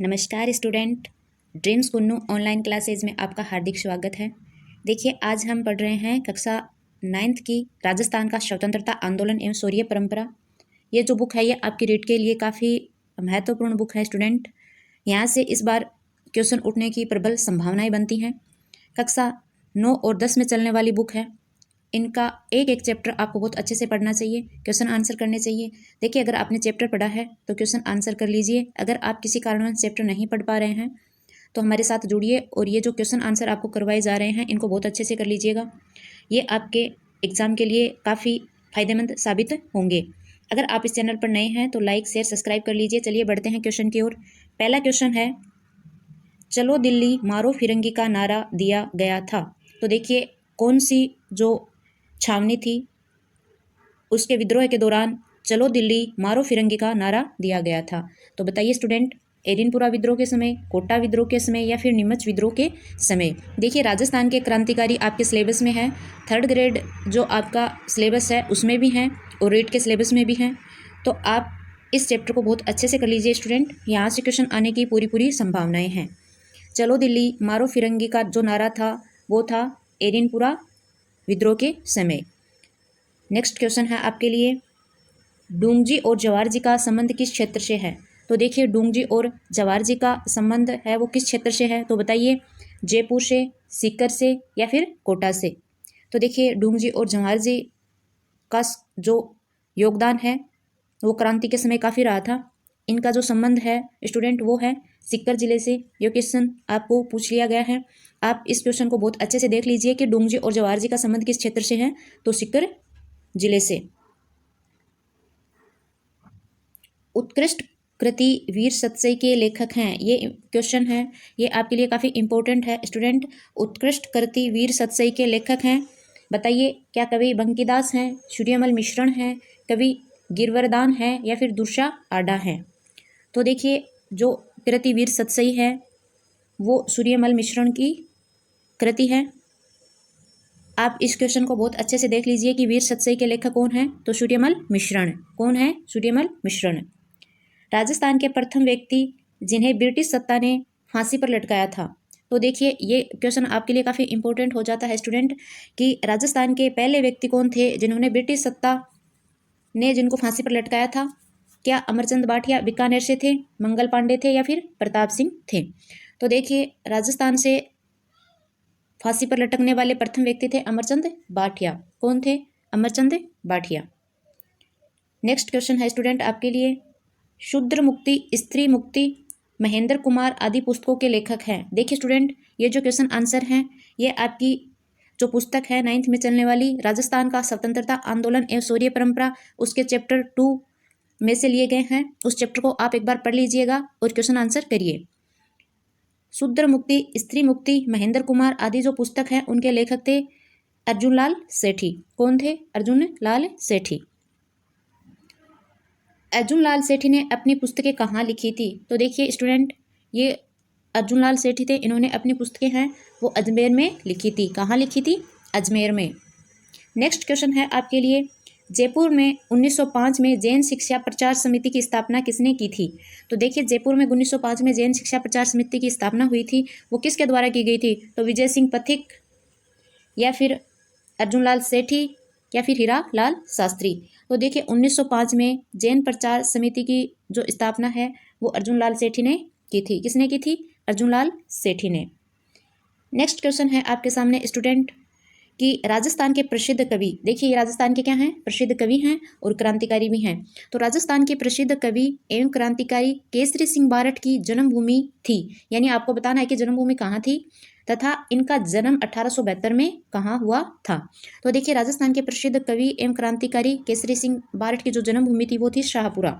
नमस्कार student, dreams Kunnu online classes में आपका हार्दिक स्वागत है। देखिए, आज हम पढ़ रहे हैं कक्षा 9th की राजस्थान का स्वतंत्रता आंदोलन एवं शौर्य परंपरा। ये जो बुक है ये आपकी रीड के लिए काफ़ी महत्वपूर्ण बुक है स्टूडेंट। यहाँ से इस बार क्वेश्चन उठने की प्रबल संभावनाएं बनती हैं। कक्षा 9 और 10 में चलने वाली बुक है। इनका एक एक चैप्टर आपको बहुत अच्छे से पढ़ना चाहिए, क्वेश्चन आंसर करने चाहिए। देखिए, अगर आपने चैप्टर पढ़ा है तो क्वेश्चन आंसर कर लीजिए। अगर आप किसी कारणवश चैप्टर नहीं पढ़ पा रहे हैं तो हमारे साथ जुड़िए और ये जो क्वेश्चन आंसर आपको करवाए जा रहे हैं इनको बहुत अच्छे से कर लीजिएगा। ये आपके एग्जाम के लिए काफ़ी फायदेमंद साबित होंगे। अगर आप इस चैनल पर नए हैं तो लाइक शेयर सब्सक्राइब कर लीजिए। चलिए बढ़ते हैं क्वेश्चन की ओर। पहला क्वेश्चन है, चलो दिल्ली मारो फिरंगी का नारा दिया गया था। तो देखिए, कौन सी जो छावनी थी उसके विद्रोह के दौरान चलो दिल्ली मारो फिरंगी का नारा दिया गया था। तो बताइए स्टूडेंट, एरिनपुरा विद्रोह के समय, कोटा विद्रोह के समय या फिर नीमच विद्रोह के समय। देखिए, राजस्थान के क्रांतिकारी आपके सिलेबस में है। 3rd ग्रेड जो आपका सिलेबस है उसमें भी हैं और रेट के सिलेबस में भी हैं। तो आप इस चैप्टर को बहुत अच्छे से कर लीजिए स्टूडेंट। यहाँ से क्वेश्चन आने की पूरी संभावनाएं हैं। चलो दिल्ली मारो फिरंगी का जो नारा था वो था एरिनपुरा विद्रोह के समय। नेक्स्ट क्वेश्चन है आपके लिए, डूंगजी और जवार जी का संबंध किस क्षेत्र से है। तो देखिए, डूंगजी और जवार जी का संबंध है वो किस क्षेत्र से है। तो बताइए, जयपुर से, सीकर से या फिर कोटा से। तो देखिए, डूंगजी और जवार जी का जो योगदान है वो क्रांति के समय काफ़ी रहा था। इनका जो संबंध है स्टूडेंट वो है सीकर जिले से। ये क्वेश्चन आपको पूछ लिया गया है। आप इस क्वेश्चन को बहुत अच्छे से देख लीजिए कि डूंगजी और जवार जी का संबंध किस क्षेत्र से है। तो सीकर जिले से। उत्कृष्ट कृति वीर सतसई के लेखक हैं। ये क्वेश्चन है, ये आपके लिए काफ़ी इंपॉर्टेंट है स्टूडेंट। उत्कृष्ट कृति वीर सतसई के लेखक हैं, बताइए। क्या कवि बंकीदास हैं, सूर्यमल मिश्रण हैं, कवि गिरवरदान हैं या फिर दुर्सा आडा हैं। तो देखिए, जो कृति वीर सतसई है वो सूर्यमल मिश्रण की कृति है। आप इस क्वेश्चन को बहुत अच्छे से देख लीजिए कि वीर सतसई के लेखक कौन है। तो सूर्यमल मिश्रण। कौन है? सूर्यमल मिश्रण। राजस्थान के प्रथम व्यक्ति जिन्हें ब्रिटिश सत्ता ने फांसी पर लटकाया था। तो देखिए, ये क्वेश्चन आपके लिए काफ़ी इंपॉर्टेंट हो जाता है स्टूडेंट कि राजस्थान के पहले व्यक्ति कौन थे जिन्होंने ब्रिटिश सत्ता ने जिनको फांसी पर लटकाया था। क्या अमरचंद बाठिया बीकानेर से थे, मंगल पांडे थे या फिर प्रताप सिंह थे। तो देखिए, राजस्थान से फांसी पर लटकने वाले प्रथम व्यक्ति थे अमरचंद बाठिया। कौन थे? अमरचंद बाठिया। नेक्स्ट क्वेश्चन है स्टूडेंट आपके लिए, शूद्र मुक्ति, स्त्री मुक्ति, महेंद्र कुमार आदि पुस्तकों के लेखक हैं। देखिए स्टूडेंट, ये जो क्वेश्चन आंसर हैं ये आपकी जो पुस्तक है 9th में चलने वाली राजस्थान का स्वतंत्रता आंदोलन एवं शौर्य परंपरा, उसके चैप्टर 2 में से लिए गए हैं। उस चैप्टर को आप एक बार पढ़ लीजिएगा और क्वेश्चन आंसर करिए। शूद्र मुक्ति, स्त्री मुक्ति, महेंद्र कुमार आदि जो पुस्तक है उनके लेखक थे अर्जुन लाल सेठी। कौन थे? अर्जुन लाल सेठी। अर्जुन लाल सेठी ने अपनी पुस्तकें कहाँ लिखी थी। तो देखिए स्टूडेंट, ये अर्जुन लाल सेठी थे, इन्होंने अपनी पुस्तकें हैं वो अजमेर में लिखी थी। कहाँ लिखी थी? अजमेर में। नेक्स्ट क्वेश्चन है आपके लिए, जयपुर में 1905 में जैन शिक्षा प्रचार समिति की स्थापना किसने की थी। तो देखिए, जयपुर में 1905 में जैन शिक्षा प्रचार समिति की स्थापना हुई थी, वो किसके द्वारा की गई थी। तो विजय सिंह पथिक या फिर अर्जुन लाल सेठी या फिर हीरा लाल शास्त्री। तो देखिए, 1905 में जैन प्रचार समिति की जो स्थापना है वो अर्जुन लाल सेठी ने की थी। किसने की थी? अर्जुन लाल सेठी ने। नेक्स्ट क्वेश्चन है आपके सामने स्टूडेंट कि राजस्थान के प्रसिद्ध कवि, देखिए ये राजस्थान के क्या हैं? प्रसिद्ध कवि हैं और क्रांतिकारी भी हैं। तो राजस्थान के प्रसिद्ध कवि एवं क्रांतिकारी केसरी सिंह बारठ की जन्मभूमि थी, यानी आपको बताना है कि जन्मभूमि कहाँ थी तथा इनका जन्म 1872 में कहाँ हुआ था। तो देखिए, राजस्थान के प्रसिद्ध कवि एवं क्रांतिकारी केसरी सिंह बारठ की जो जन्मभूमि थी वो थी शाहपुरा।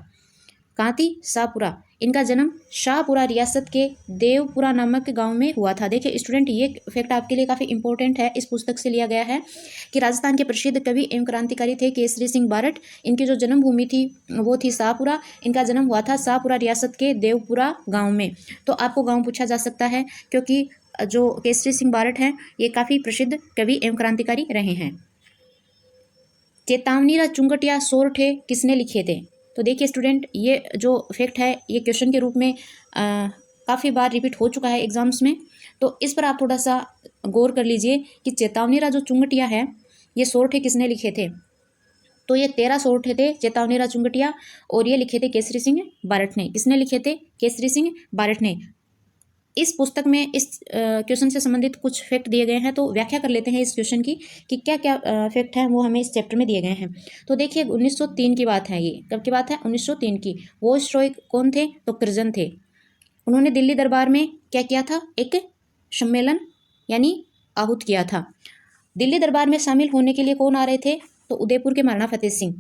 कहाँ थी? शाहपुरा। इनका जन्म शाहपुरा रियासत के देवपुरा नामक गांव में हुआ था। देखिए स्टूडेंट, ये फैक्ट आपके लिए काफ़ी इंपॉर्टेंट है, इस पुस्तक से लिया गया है कि राजस्थान के प्रसिद्ध कवि एवं क्रांतिकारी थे केसरी सिंह बारठ। इनकी जो जन्मभूमि थी वो थी शाहपुरा। इनका जन्म हुआ था शाहपुरा रियासत के देवपुरा गाँव में। तो आपको गाँव पूछा जा सकता है क्योंकि जो केसरी सिंह बारठ हैं ये काफ़ी प्रसिद्ध कवि एवं क्रांतिकारी रहे हैं। चेतावनी चुंगटिया सोरठे किसने लिखे थे। तो देखिए स्टूडेंट, ये जो फैक्ट है ये क्वेश्चन के रूप में काफ़ी बार रिपीट हो चुका है एग्जाम्स में, तो इस पर आप थोड़ा सा गौर कर लीजिए कि चेतावनीराव जो चुंगटिया है ये सोरठे किसने लिखे थे। तो ये 13 सोरठे थे चेतावनीराव चुंगटिया, और ये लिखे थे केसरी सिंह बारठ ने। किसने लिखे थे? केसरी सिंह बारठ ने। इस पुस्तक में इस क्वेश्चन से संबंधित कुछ फैक्ट दिए गए हैं, तो व्याख्या कर लेते हैं इस क्वेश्चन की कि क्या क्या फैक्ट हैं वो हमें इस चैप्टर में दिए गए हैं। तो देखिए 1903 की बात है, ये कब की बात है? 1903 की। वॉइसरॉय कौन थे? तो कर्जन थे। उन्होंने दिल्ली दरबार में क्या किया था? एक सम्मेलन यानी आहूत किया था। दिल्ली दरबार में शामिल होने के लिए कौन आ रहे थे? तो उदयपुर के महाराणा फतेह सिंह।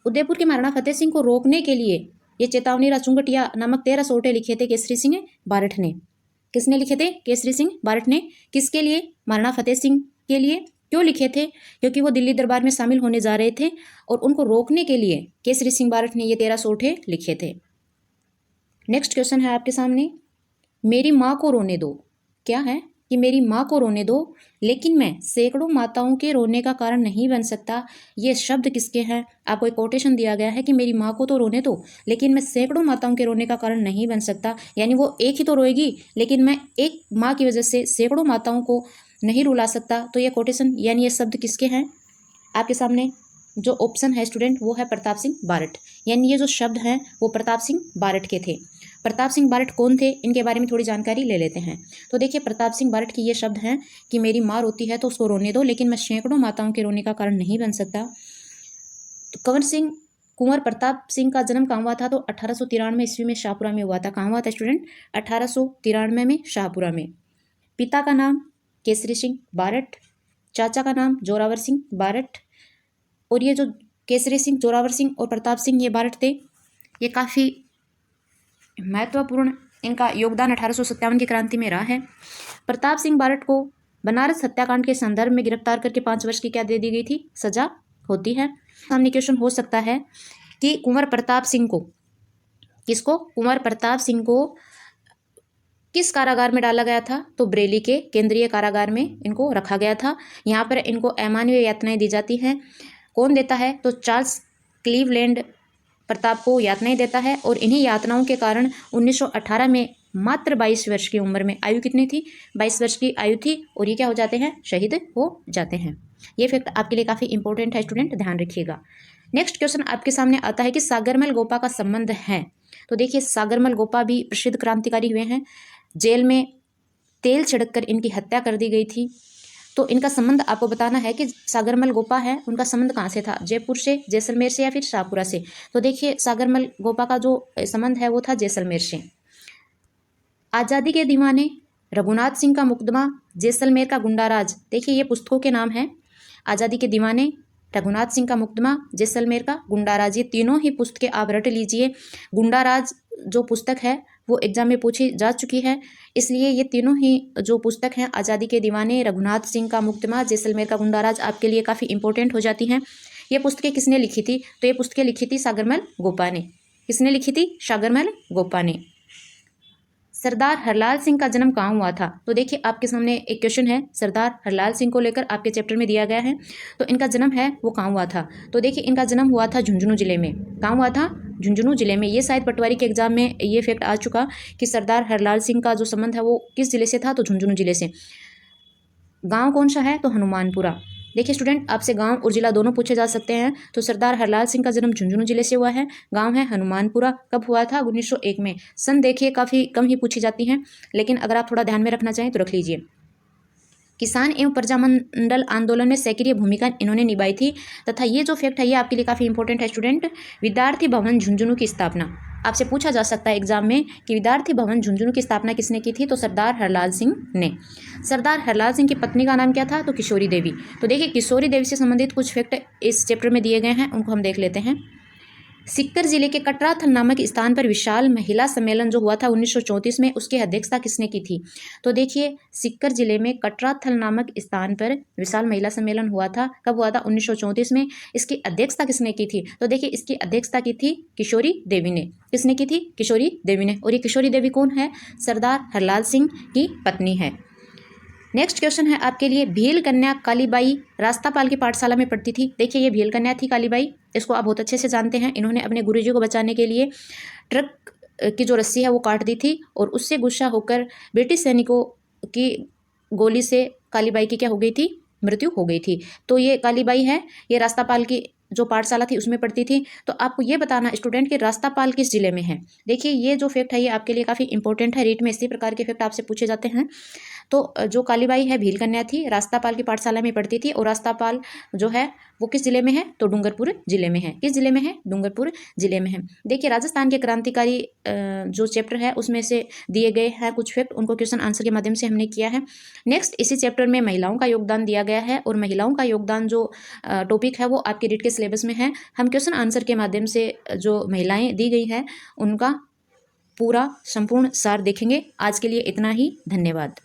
उदयपुर के महाराणा फतेह सिंह को रोकने के लिए ये चेतावनीराव चुंगटिया नामक 13 सोरठे लिखे थे केसरी सिंह बारठ ने। किसने लिखे थे? केसरी सिंह बारठ ने। किसके लिए? महाराणा फतेह सिंह के लिए। क्यों लिखे थे? क्योंकि वो दिल्ली दरबार में शामिल होने जा रहे थे और उनको रोकने के लिए केसरी सिंह बारठ ने ये 13 सोरठे लिखे थे। नेक्स्ट क्वेश्चन है आपके सामने, मेरी माँ को रोने दो। क्या है कि मेरी माँ को रोने दो, लेकिन मैं सैकड़ों माताओं के रोने का कारण नहीं बन सकता। ये शब्द किसके हैं? आपको एक कोटेशन दिया गया है कि मेरी माँ को तो रोने दो, लेकिन मैं सैकड़ों माताओं के रोने का कारण नहीं बन सकता। यानी वो एक ही तो रोएगी, लेकिन मैं एक माँ की वजह से सैकड़ों माताओं को नहीं रुला सकता। तो ये कोटेशन यानी ये शब्द किसके हैं? आपके सामने जो ऑप्शन है स्टूडेंट वो है प्रताप सिंह बारठ। यानी ये जो शब्द हैं वो प्रताप सिंह बारठ के थे। प्रताप सिंह बारठ कौन थे? इनके बारे में थोड़ी जानकारी ले लेते हैं। तो देखिए प्रताप सिंह बारठ की ये शब्द हैं कि मेरी माँ रोती है तो उसको रोने दो, लेकिन मैं सैकड़ों माताओं के रोने का कारण नहीं बन सकता। तो कुंवर प्रताप सिंह का जन्म कहाँ हुआ था? तो 1893 ईस्वी में शाहपुरा में हुआ था। कहाँ हुआ था स्टूडेंट? 1893 में शाहपुरा में। पिता का नाम केसरी सिंह बारठ, चाचा का नाम जोरावर सिंह बारठ। और ये जो केसरी सिंह, जोरावर सिंह और प्रताप सिंह ये बारठ थे, ये काफ़ी महत्वपूर्ण इनका योगदान 1857 की क्रांति में रहा है। प्रताप सिंह बारठ को बनारस हत्याकांड के संदर्भ में गिरफ्तार करके 5 वर्ष की क्या दे दी गई थी? सजा होती है। सामने क्वेश्चन हो सकता है कि कुंवर प्रताप सिंह को, किसको? कुंवर प्रताप सिंह को किस कारागार में डाला गया था? तो बरेली के केंद्रीय कारागार में इनको रखा गया था। यहाँ पर इनको अमानवीय यातनाएं दी जाती हैं। कौन देता है? तो चार्ल्स क्लीवलैंड प्रताप को यातनाएं देता है, और इन्हीं यातनाओं के कारण 1918 में मात्र 22 वर्ष की उम्र में, आयु कितनी थी? 22 वर्ष की आयु थी, और ये क्या हो जाते हैं? शहीद हो जाते हैं। ये फैक्ट आपके लिए काफ़ी इंपॉर्टेंट है स्टूडेंट, ध्यान रखिएगा। नेक्स्ट क्वेश्चन आपके सामने आता है कि सागरमल गोपा का संबंध है। तो देखिए सागरमल गोपा भी प्रसिद्ध क्रांतिकारी हुए हैं। जेल में तेल छिड़ककर इनकी हत्या कर दी गई थी। तो इनका संबंध आपको बताना है कि सागरमल गोपा है, उनका संबंध कहाँ से था? जयपुर से, जैसलमेर से, या फिर शाहपुरा से? तो देखिए सागरमल गोपा का जो संबंध है वो था जैसलमेर से। आज़ादी के दीवाने, रघुनाथ सिंह का मुकदमा, जैसलमेर का गुंडाराज। देखिए ये पुस्तकों के नाम हैं, आज़ादी के दीवाने, रघुनाथ सिंह का मुकदमा, जैसलमेर का गुंडाराज। ये तीनों ही पुस्तकें आप रट लीजिए। गुंडाराज जो पुस्तक है वो एग्जाम में पूछी जा चुकी है, इसलिए ये तीनों ही जो पुस्तक हैं, आज़ादी के दीवाने, रघुनाथ सिंह का मुकदमा, जैसलमेर का गुंडाराज, आपके लिए काफ़ी इंपॉर्टेंट हो जाती हैं। ये पुस्तकें किसने लिखी थी? तो ये पुस्तकें लिखी थी सागरमल गोपा ने। किसने लिखी थी? सागरमल गोपा ने। सरदार हरलाल सिंह का जन्म कहाँ हुआ था? तो देखिए आपके सामने एक क्वेश्चन है सरदार हरलाल सिंह को लेकर, आपके चैप्टर में दिया गया है। तो इनका जन्म है वो कहाँ हुआ था? तो देखिए इनका जन्म हुआ था झुंझुनू जिले में। कहाँ हुआ था? झुंझुनू जिले में। ये शायद पटवारी के एग्जाम में ये फैक्ट आ चुका कि सरदार हरलाल सिंह का जो संबंध है वो किस जिले से था? तो झुंझुनू जिले से। गाँव कौन सा है? तो हनुमानपुरा। देखिए स्टूडेंट आपसे गांव और जिला दोनों पूछे जा सकते हैं। तो सरदार हरलाल सिंह का जन्म झुंझुनू जिले से हुआ है, गांव है हनुमानपुरा। कब हुआ था? 1901 में। सन देखिए काफ़ी कम ही पूछी जाती हैं, लेकिन अगर आप थोड़ा ध्यान में रखना चाहें तो रख लीजिए। किसान एवं प्रजामंडल आंदोलन में सक्रिय भूमिका इन्होंने निभाई थी। तथा ये जो फैक्ट है ये आपके लिए काफ़ी इंपॉर्टेंट है स्टूडेंट। विद्यार्थी भवन झुंझुनू की स्थापना, आपसे पूछा जा सकता है एग्जाम में कि विद्यार्थी भवन झुंझुनू की स्थापना किसने की थी? तो सरदार हरलाल सिंह ने। सरदार हरलाल सिंह की पत्नी का नाम क्या था? तो किशोरी देवी। तो देखिए किशोरी देवी से संबंधित कुछ फैक्ट इस चैप्टर में दिए गए हैं, उनको हम देख लेते हैं। सीकर जिले के कटराथल नामक स्थान पर विशाल महिला सम्मेलन जो हुआ था 1934 में, उसकी अध्यक्षता किसने की थी? तो देखिए सीकर जिले में कटराथल नामक स्थान पर विशाल महिला सम्मेलन हुआ था। कब हुआ था? 1934 में। इसकी अध्यक्षता किसने की थी? तो देखिए इसकी अध्यक्षता की थी किशोरी देवी ने। किसने की थी? किशोरी देवी ने। और ये किशोरी देवी कौन है? सरदार हरलाल सिंह की पत्नी है। नेक्स्ट क्वेश्चन है आपके लिए, भील कन्या कालीबाई रास्तापाल की पाठशाला में पढ़ती थी। देखिए ये भील कन्या थी कालीबाई, इसको आप बहुत अच्छे से जानते हैं। इन्होंने अपने गुरुजी को बचाने के लिए ट्रक की जो रस्सी है वो काट दी थी और उससे गुस्सा होकर ब्रिटिश सैनिकों की गोली से कालीबाई की क्या हो गई थी, मृत्यु हो गई थी। तो ये कालीबाई है, ये रास्तापाल की जो पाठशाला थी उसमें पढ़ती थी। तो आपको ये बताना स्टूडेंट कि रास्तापाल किस जिले में है। देखिए ये जो फैक्ट है ये आपके लिए काफ़ी इंपॉर्टेंट है, रीट में इसी प्रकार के फैक्ट आपसे पूछे जाते हैं। तो जो कालीबाई है भील कन्या थी, रास्तापाल की पाठशाला में पढ़ती थी और रास्तापाल जो है वो किस जिले में है, तो डूंगरपुर जिले में है। किस जिले में है, डूंगरपुर जिले में है। देखिए राजस्थान के क्रांतिकारी जो चैप्टर है उसमें से दिए गए हैं कुछ फैक्ट, उनको क्वेश्चन आंसर के माध्यम से हमने किया है। नेक्स्ट इसी चैप्टर में महिलाओं का योगदान दिया गया है और महिलाओं का योगदान जो टॉपिक है वो आपके रीट के सिलेबस में है। हम क्वेश्चन आंसर के माध्यम से जो महिलाएं दी गई हैं उनका पूरा संपूर्ण सार देखेंगे। आज के लिए इतना ही, धन्यवाद।